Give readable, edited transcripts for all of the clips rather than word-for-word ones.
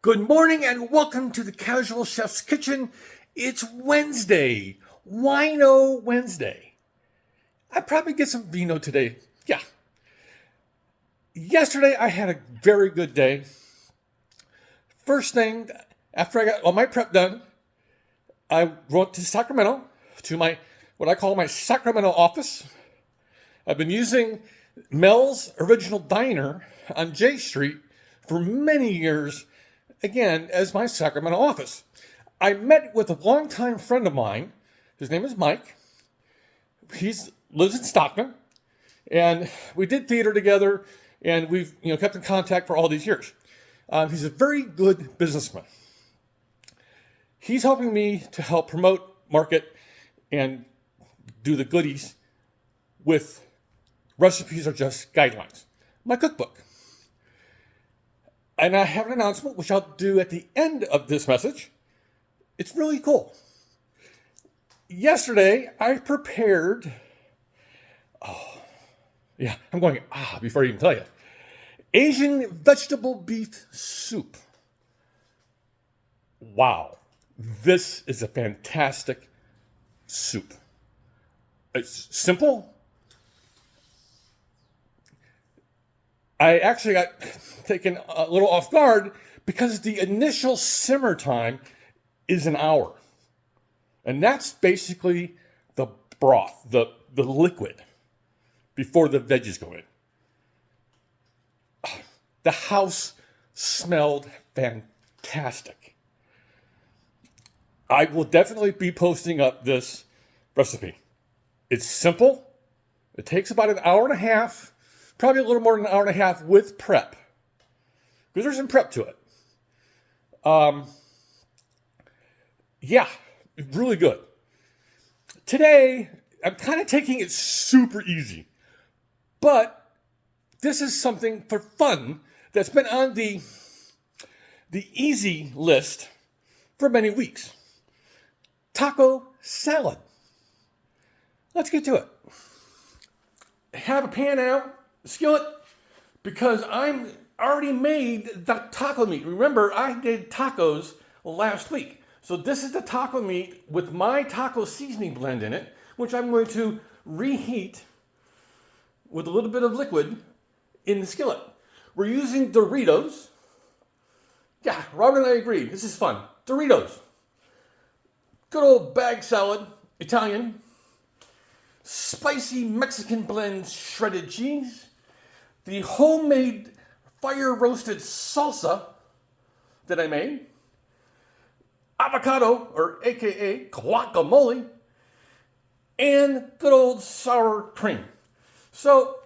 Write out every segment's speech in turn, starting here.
Good morning and welcome to the Casual Chef's Kitchen. It's Wednesday, Wino Wednesday. I probably get some vino today. Yeah. Yesterday I had a very good day. First thing, after I got all my prep done, I went to Sacramento to what I call my Sacramento office. I've been using Mel's Original Diner on J Street for many years, again, as my Sacramento office. I met with a longtime friend of mine. His name is Mike. He lives in Stockton, and we did theater together, and we've kept in contact for all these years. He's a very good businessman. He's helping me to help promote, market, and do the goodies with Recipes Are Just Guidelines, my cookbook. And I have an announcement, which I'll do at the end of this message. It's really cool. Yesterday, I prepared, I'm going, before I even tell you, Asian vegetable beef soup. Wow, this is a fantastic soup. It's simple. I actually got taken a little off guard because the initial simmer time is an hour. And that's basically the broth, the liquid, before the veggies go in. The house smelled fantastic. I will definitely be posting up this recipe. It's simple. It takes about an hour and a half. Probably a little more than an hour and a half with prep. Because there's some prep to it. Really good. Today, I'm kind of taking it super easy. But this is something for fun that's been on the easy list for many weeks. Taco salad. Let's get to it. Have a pan out. Skillet, because I'm already made the taco meat. Remember, I did tacos last week. So this is the taco meat with my taco seasoning blend in it, which I'm going to reheat with a little bit of liquid in the skillet. We're using Doritos. Yeah, Robert and I agree. This is fun. Doritos. Good old bag salad, Italian. Spicy Mexican blend shredded cheese. The homemade fire-roasted salsa that I made, avocado, or AKA guacamole, and good old sour cream. So,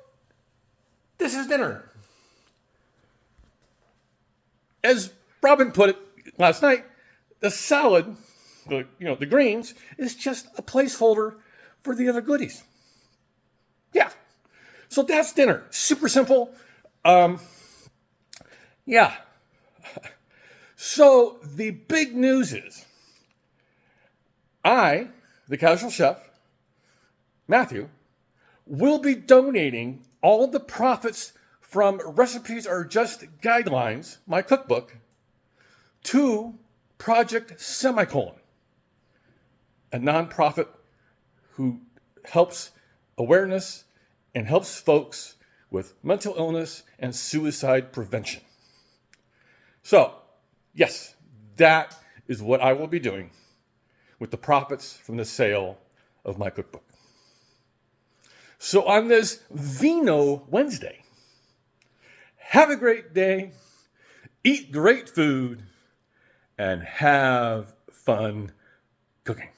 this is dinner. As Robin put it last night, the salad, the greens, is just a placeholder for the other goodies. Yeah. So that's dinner. Super simple. So the big news is I, the casual chef, Matthew, will be donating all the profits from Recipes Are Just Guidelines, my cookbook, to Project Semicolon, a nonprofit who helps awareness and helps folks with mental illness and suicide prevention. So, yes, that is what I will be doing with the profits from the sale of my cookbook. So on this Vino Wednesday, have a great day, eat great food, and have fun cooking.